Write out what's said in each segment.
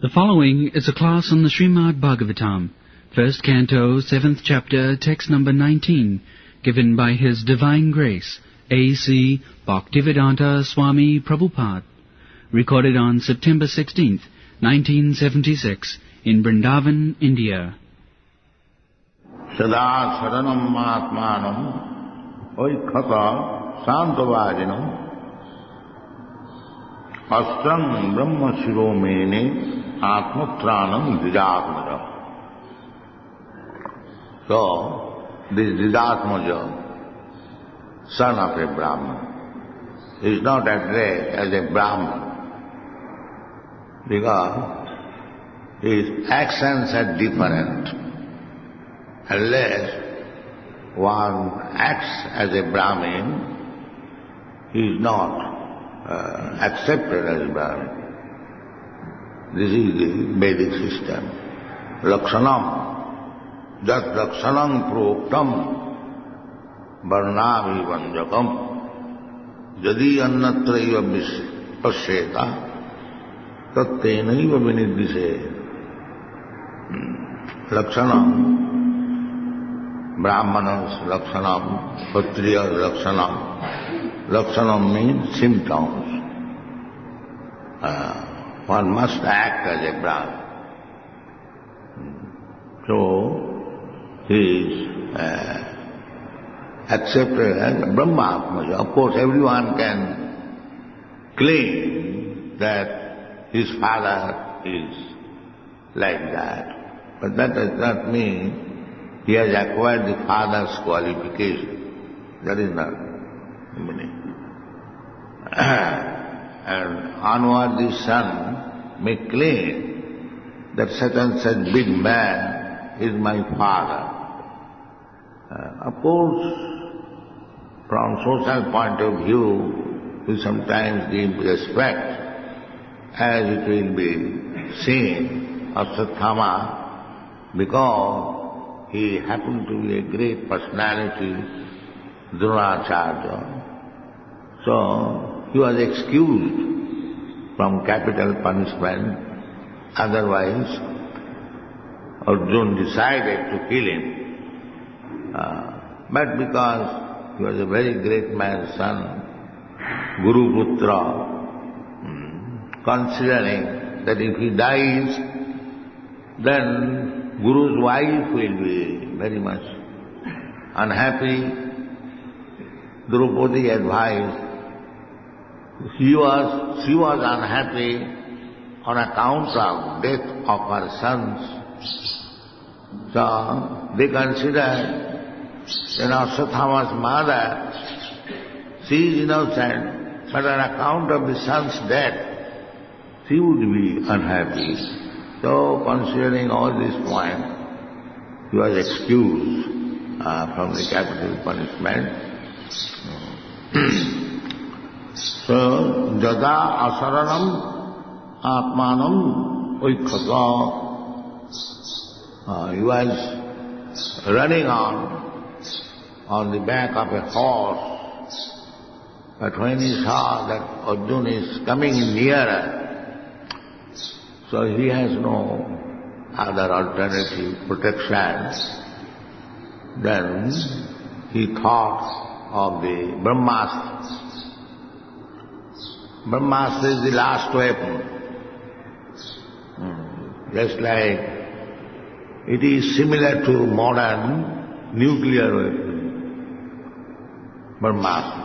The following is a class on the Śrīmad-Bhāgvatam, first canto, 7th chapter, text number 19, given by His Divine Grace, A.C. Bhaktivedanta Swami Prabhupada, recorded on September 16th, 1976, in Vrindavan, India. Sada saranam atmanam oikhata santavajinam Astram Brahma Shiromene Atmatranam Didātmaja. So, this Didātmaja, son of a Brahman, is not addressed as a Brahman because his actions are different. Unless one acts as a Brahmin, he is not accepted as Brahmin. This is the Vedic system. Lakshanam, jat lakshanam proktam, varnavi vanjakam, jadi annatraiva pasyeta, tattenaiva vinidise. Lakshanam, Brahmanas lakshanam, Kshatriyas lakshanam. Lakshanam means symptoms. One must act as a Brahman. So, he is accepted as a Brahma. Of course, everyone can claim that his father is like that. But that does not mean he has acquired the father's qualification. That is not the meaning. And onward the son may claim that such and such big man is my father. Of course, from social point of view, we sometimes give respect, as it will be seen, Ashwatthama, because he happened to be a great personality, Dronacharya. So, he was excused from capital punishment. Otherwise, Arjuna decided to kill him. But because he was a very great man's son, Guru Putra, considering that if he dies, then Guru's wife will be very much unhappy. Draupadi advised. She was unhappy on account of death of her sons. So they considered Ashwatthama's mother, she is innocent, but on account of the son's death, she would be unhappy. So considering all these points, he was excused from the capital punishment. So, jada asaranam atmanam oikhata. He was running on the back of a horse, but when he saw that Arjuna is coming nearer, so he has no other alternative protection, then he thought of the Brahmastra. Brahmastra is the last weapon. Just like it is similar to modern nuclear weapon. Brahmastra.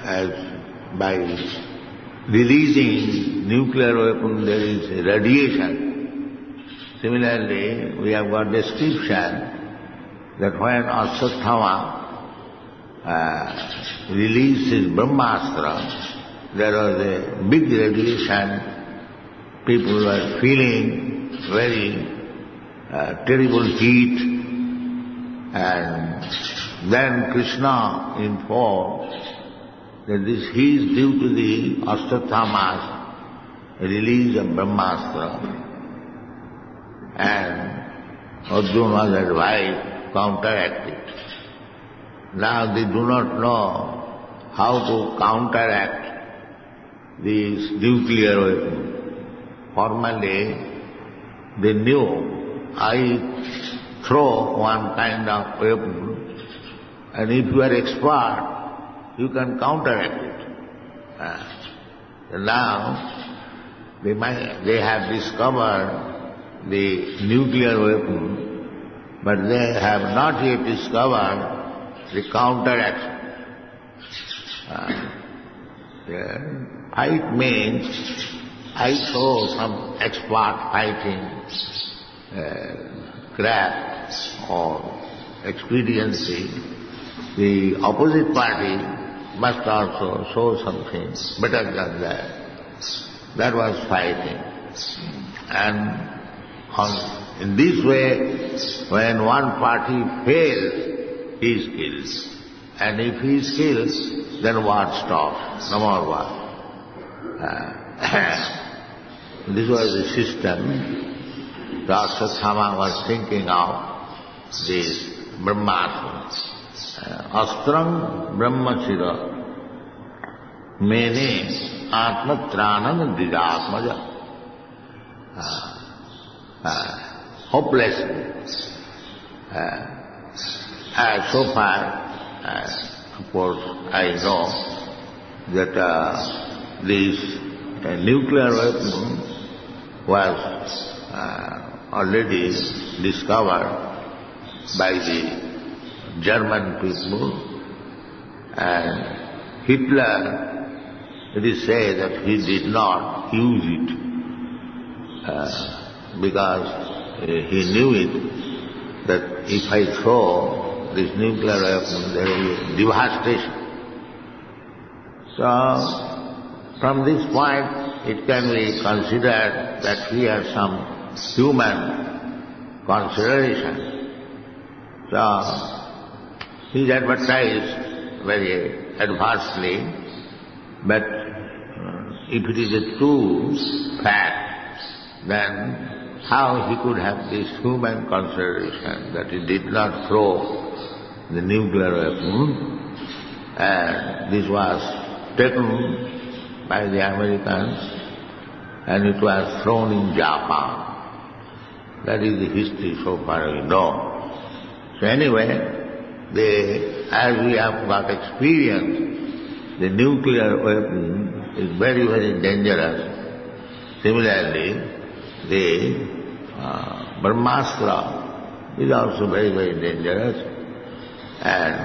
As by releasing nuclear weapon there is a radiation. Similarly, we have got description that when Ashwatthama released his Brahmastra, there was a big radiation. People were feeling very terrible heat. And then Krishna informed that this heat is due to the Ashwatthama's release of Brahmastra. And Arjuna was advised to counteract it. Now they do not know how to counteract this nuclear weapon. Formerly, they knew I throw one kind of weapon, and if you are expert, you can counteract it. Now, they have discovered the nuclear weapon, but they have not yet discovered the counteraction. Fight means I show some expert fighting craft or expediency. The opposite party must also show something better than that. That was fighting. And in this way, when one party fails, he is killed. And if he is killed, then war stops, no more war. This was the system that Ashwatthama was thinking of, this Brahmastra. Astram Brahmachira Mene Atmatranam Didakmaja. Hopelessly. So far, of course, I know that this nuclear weapon was already discovered by the German people, and Hitler, it is said that he did not use it because he knew it, that if I throw this nuclear weapon, there will be devastation. So, from this point, it can be considered that he has some human consideration. So, he is advertised very adversely, but if it is a true fact, then how he could have this human consideration that he did not throw the nuclear weapon, and this was taken by the Americans and it was thrown in Japan. That is the history so far we know. So anyway, as we have got experience, the nuclear weapon is very, very dangerous. Similarly, the Brahmastra is also very, very dangerous. And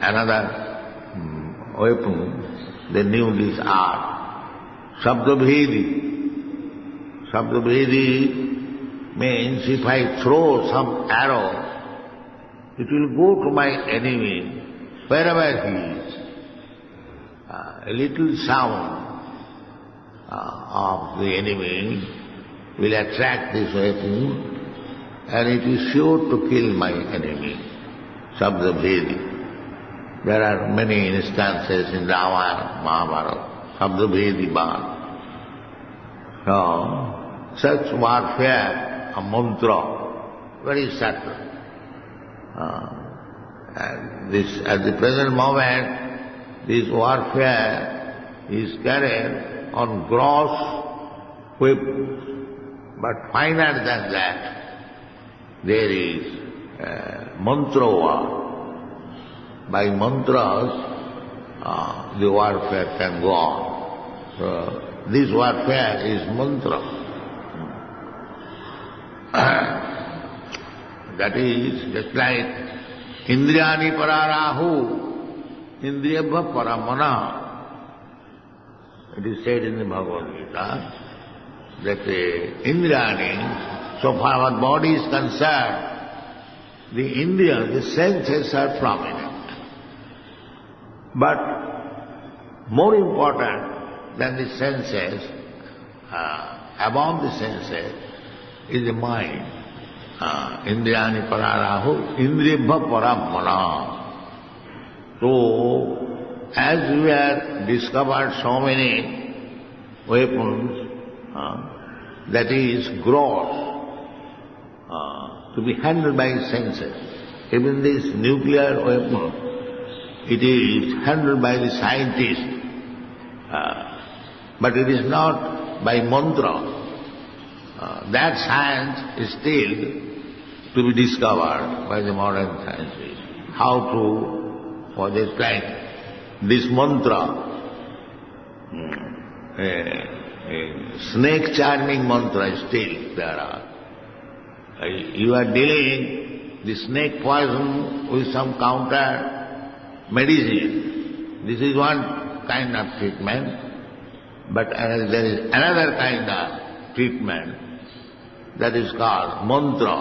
another weapon, they knew this art, Shabdabhedi. Shabdabhedi means if I throw some arrow, it will go to my enemy wherever he is. A little sound of the enemy will attract this weapon and it is sure to kill my enemy. Shabdabhedi. There are many instances in Ramayana, Mahabharata, Shabdabhedi Ban. So, such warfare, a mantra, very subtle. And this, at the present moment, this warfare is carried on gross weapons. But finer than that, there is mantra war. By mantras, the warfare can go on. So, this warfare is mantra. That is just like Indriyani pararahu, Indriyabha paramana. It is said in the Bhagavad Gita that Indriyani, so far our body is concerned, the Indriyas, the senses are prominent. But more important than the senses, above the senses, is the mind. Indriyani pararahu, Indriyabha paramana. So, as we have discovered so many weapons, that is gross, to be handled by senses. Even this nuclear weapon, it is handled by the scientist. but it is not by mantra. That science is still to be discovered by the modern scientists. How to, for this like this mantra, a snake charming mantra is still there are. You are dealing the snake poison with some counter medicine. This is one kind of treatment, but there is another kind of treatment that is called mantra,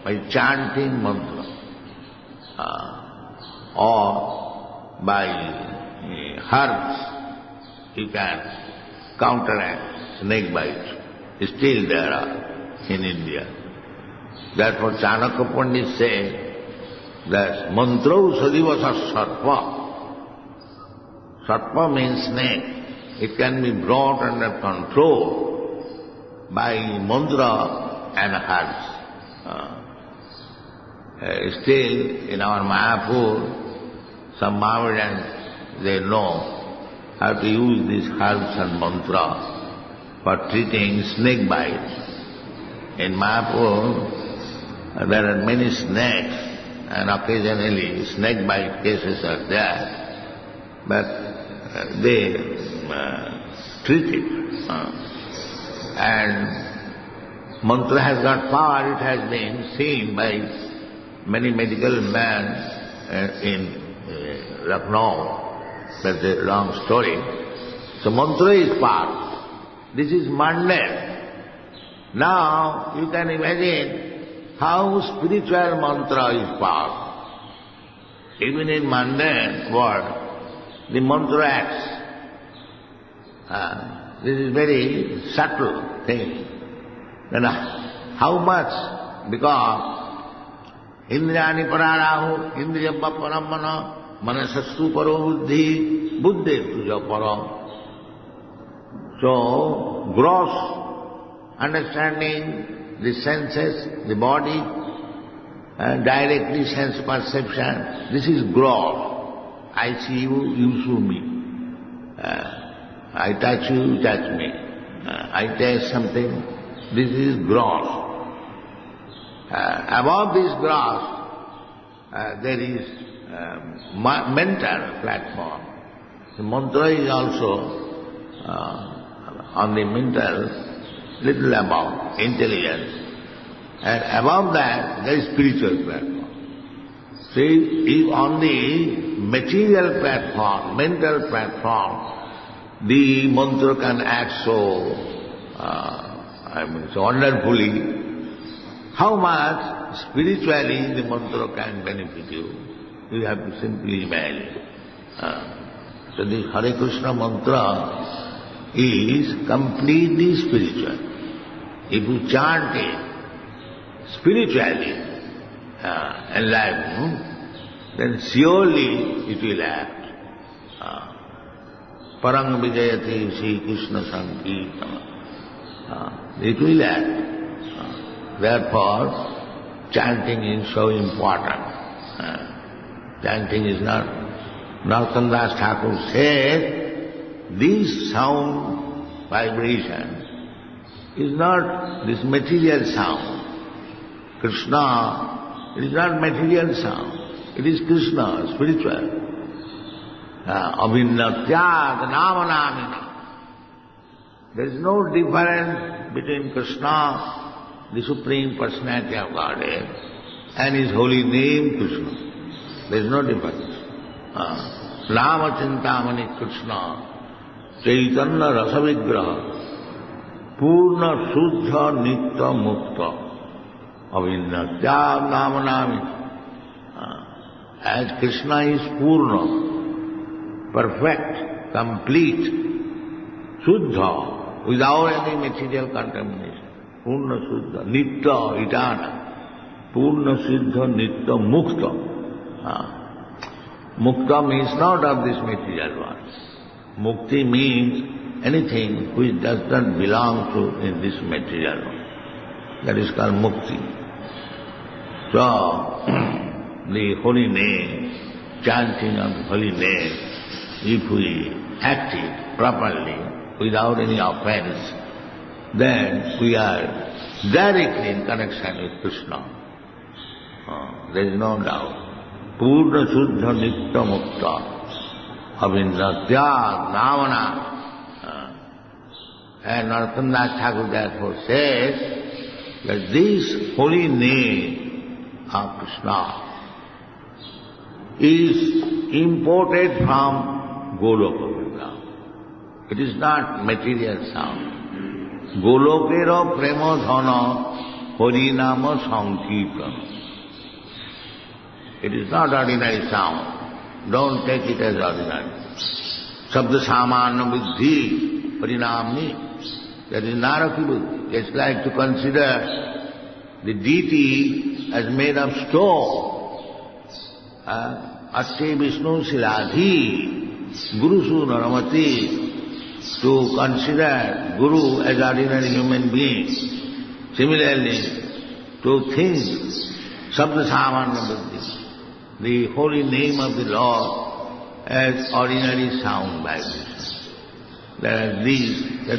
by chanting mantra, or by herbs you can counteract snake bite. Still there are in India. Therefore Chanakya Pandit said that mantra sadivasa sarpa. Sarpa means snake. It can be brought under control by mantra and herbs. Still in our Mayapur, some Mohammedans, they know how to use these herbs and mantra for treating snake bite. In Mayapur, there are many snakes, and occasionally snake bite cases are there, but they treat it. And mantra has got power. It has been seen by many medical men in Lucknow. That's a long story. So mantra is power. This is mundane. Now you can imagine how spiritual mantra is power. Even in mundane world, the mantra acts. This is very subtle thing. Then how much? Because indriyani pararahu, indriyamma paramana, manasastu paro buddhi, buddhi tuja param. So, gross understanding, the senses, the body, directly sense perception, this is gross. I see you, you see me. I touch you, you touch me. I taste something, this is gross. Above this gross, there is mental platform. The mantra is also on the mental, little above, intelligence. And above that, there is spiritual platform. See, if on the material platform, mental platform, the mantra can act so, so wonderfully, how much spiritually the mantra can benefit you, you have to simply imagine. So this Hare Krishna mantra is completely spiritual. If you chant it spiritually, enlightened, then surely it will act. Parang vijayati Shri Krishna Sankirtana. It will act. Therefore, chanting is so important. Chanting is not... Narottam Das Thakur said, this sound vibration is not this material sound. Krishna, it is not material sound. It is Krishna, spiritual. Abhinnatyat namanamina. There is no difference between Krishna, the Supreme Personality of Godhead, and His holy name Krishna. There is no difference. Nama Chintamani Krishna, Chaitanya Rasavigraha, Purna Shuddha Nitya Mukta, Abhinnatyam Namanami. As Krishna is Purna, perfect, complete, Shuddha, without any material contamination. Purna Shuddha, Nitya, eternal. Purna Siddha Nitya Mukta. Mukta means not of this material world. Mukti means anything which does not belong to in this material world. That is called mukti. So, the holy name, chanting of the holy name, if we act it properly, without any offense, then we are directly in connection with Krishna. There is no doubt. Purna Shuddha Nitya Mukta Abhindratyag Navana. And Narottam Thakur therefore says that this holy name of Krishna is imported from Goloka Vrindavan. It is not material sound. Golokera prema dhana harinama sankirtana. It is not ordinary sound. Don't take it as ordinary. Sabda samana buddhi harinamni. That is naraki buddhi. It's like to consider the deity as made of stone. Atte Vishnu Siladhi Gurusu Naramati. To consider Guru as ordinary human being. Similarly, to think Sabda Samana Buddhi, the holy name of the Lord, as ordinary sound vibration. That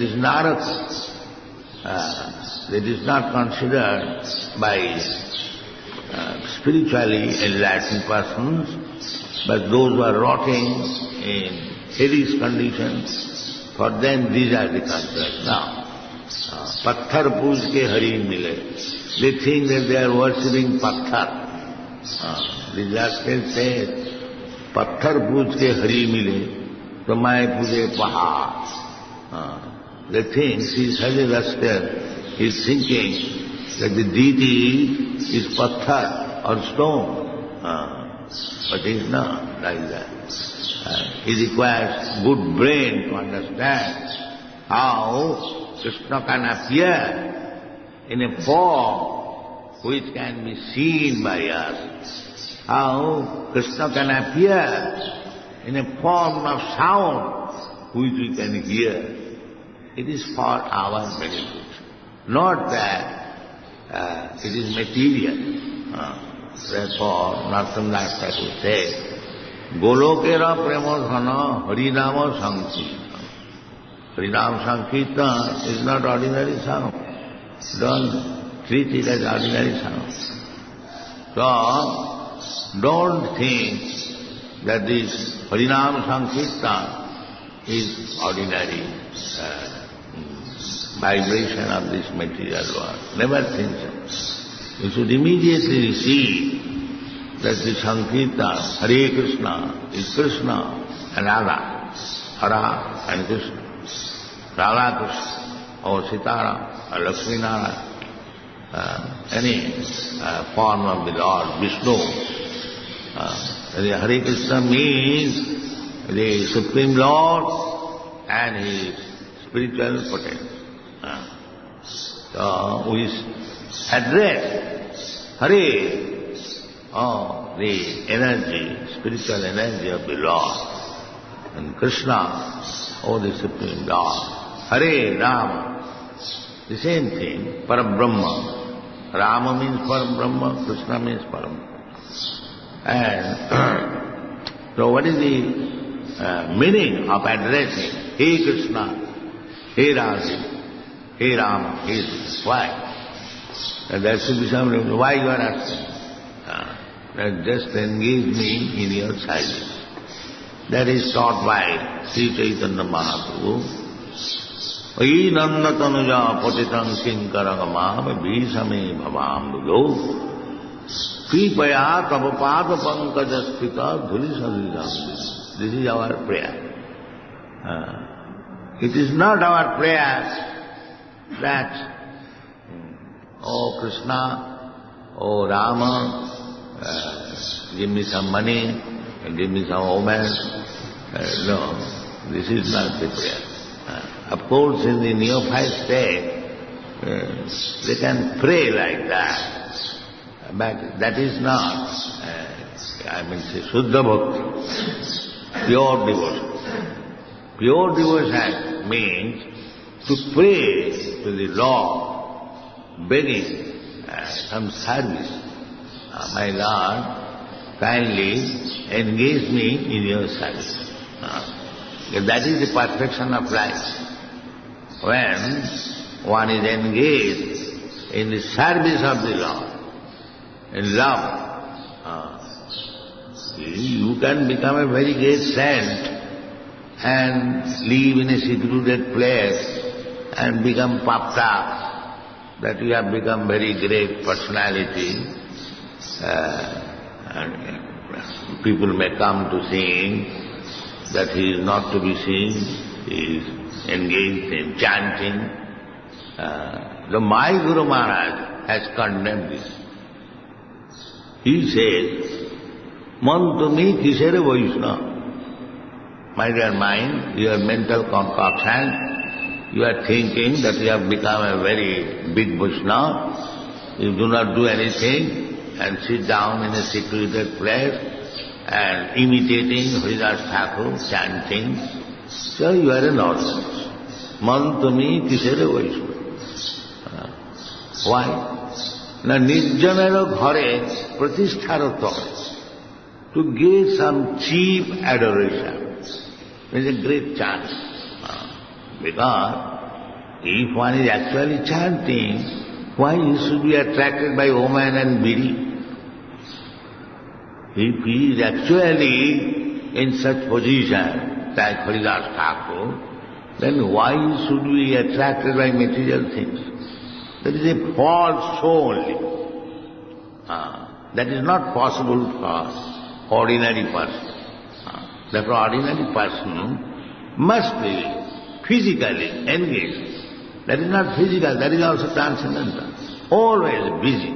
is Naraka. That is not considered by spiritually enlightened persons, but those who are rotting in hellish conditions. For them these are the concepts. Now, Patthar Pooj ke Hari mile. They think that they are worshipping Patthar. The Jasper says, Patthar Pooj ke Hari mile, to Mai Puje Pahar. They think she is Hari Raster, he is thinking that the deity is Patthar or stone. But it is not like that. It requires good brain to understand how Krishna can appear in a form which can be seen by us, how Krishna can appear in a form of sound which we can hear. It is for our benefit, not that it is material. Therefore, Narottam Thakur says, Golokera Premodhana Harinama Sankirtana. Harinama Sankirtana is not ordinary sound. Don't treat it as ordinary sound. So, don't think that this Harinama Sankirtana is ordinary vibration of this material world. Never think so. You should immediately receive that the Sankirtan, Hare Krishna, is Krishna and Radha. Hara and Krishna. Radha Krishna, or Sitara, or Lakshmi Nara, any form of the Lord, Vishnu. The Hare Krishna means the Supreme Lord and His spiritual potency. So we address Hare, the energy, spiritual energy of the Lord, and Krishna, the Supreme Lord. Hare, Rama, the same thing, Parabrahma. Rama means Parabrahma, Krishna means Parabrahma. And so what is the meaning of addressing Hey Krishna, Hey Radha, Hey Rama, Hey Krishna? Why? And there should be some reason. Why you are asking? That just engage me in your silence. That is taught by Sri Chaitanya Mahaprabhu. Ai nanda tanuja patitam kinkaragama bhisame bhavam budo kripaya Prabhupada pankajasthita dhulisadidam. This is our prayer. It is not our prayer that, oh Krishna, oh Rama, give me some money, give me some woman. No, this is not the prayer. Of course, in the neophyte state, they can pray like that, but that is not, Shuddha Bhakti, pure devotion. Pure devotion means to pray to the Lord, begging some service. My Lord, kindly engage me in your service. That is the perfection of life. when one is engaged in the service of the Lord, in love, you can become a very great saint and live in a secluded place and become puffed up that you have become very great personality. And people may come to sing that he is not to be seen, he is engaged in chanting. My Guru Maharaj has condemned this. He says, Man tumi kisere Vaishnava. My dear mind, your mental concoction, you are thinking that you have become a very big Vaishnava. You do not do anything and sit down in a secluded place and imitating Haridas Thakur, chanting. So you are a nonsense. Man tumi kisere Vaishnava. Why? Na nirjanero ghare pratistharo tore. To give some cheap adoration is a great chance. Because if one is actually chanting, why he should be attracted by woman and bidi? If he is actually in such position like Haridas Thakur, then why should we be attracted by material things? That is a false soul. That is not possible for ordinary person. Therefore, ordinary person must be physically engaged. That is not physical, that is also transcendental. Always busy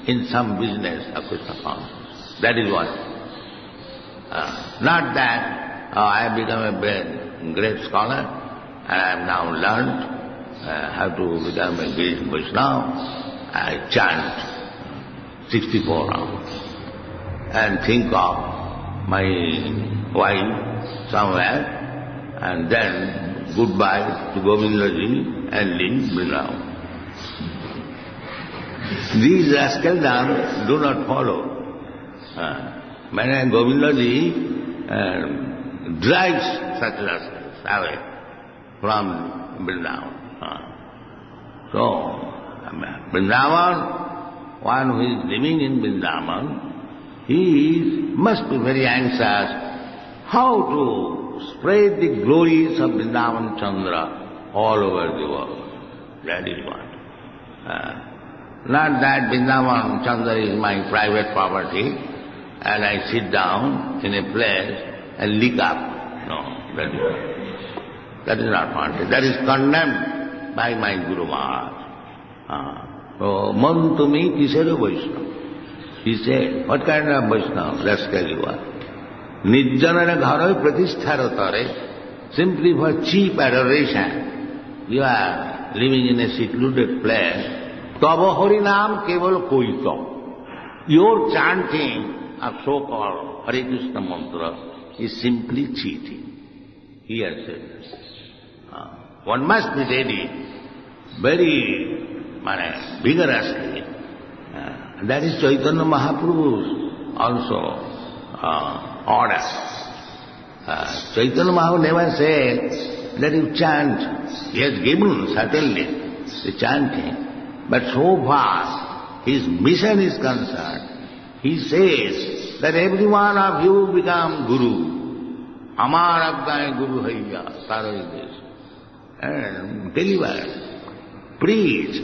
in some business of Krishna consciousness. That is what. Not that, I have become a great scholar and I have now learned how to become a great Vaishnava. I chant 64 hours. And think of my wife somewhere, and then goodbye to Govindaji and leave Vrindavan. These rascals do not follow. When Govindaji drives such rascals away from Vrindavan. So, Vrindavan, one who is living in Vrindavan, he must be very anxious how to spread the glories of Vrindavan Chandra all over the world. That is what. Not that Vrindavan Chandra is my private property and I sit down in a place and lick up. No, that is not wanted. That is condemned by my Guru Maharaj. So, Man tumi kisere Vaishnava. He said, what kind of Vaishnava, rascal you are? Nijjanara gharo pratistharo tare, simply for cheap adoration. You are living in a secluded place. Tava harinam keval koito. Your chanting of so-called Hare Krishna mantra is simply cheating. He has said this. One must be ready very vigorously. That is Chaitanya Mahaprabhu's also order. Chaitanya Mahaprabhu never said that you chant. He has given certainly the chanting, but so far his mission is concerned, he says that every one of you become Guru. Amar Abdai Guru Haiya, Sarai and deliver, preach,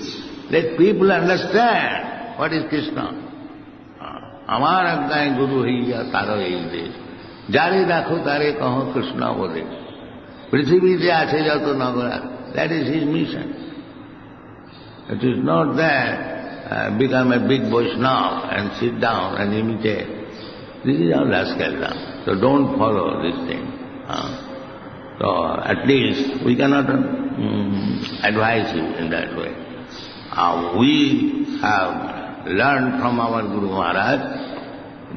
let people understand what is Krishna? Amar Abdai Guru Hiya Taro Desh. Jare Dakho Tare Kaho Krishna Bode. Prithivite Ache Jato Nagara. That is his mission. It is not that become a big Vaishnava and sit down and imitate. This is our rascal. So don't follow this thing. So at least we cannot advise you in that way. We have learned from our Guru Maharaj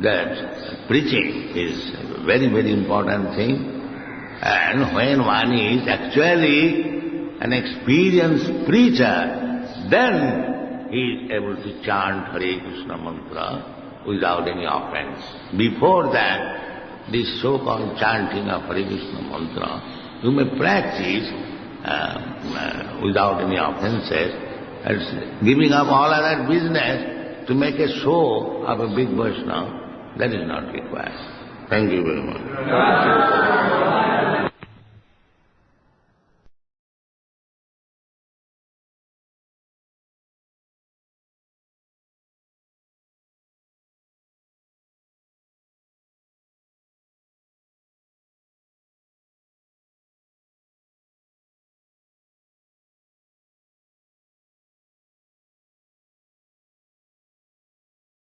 that preaching is a very, very important thing. And when one is actually an experienced preacher, then he is able to chant Hare Krishna mantra without any offense. Before that, this so-called chanting of Hare Krishna mantra, you may practice without any offenses. It's giving up all other business to make a show of a big Vaishnava, that is not required. Thank you very much.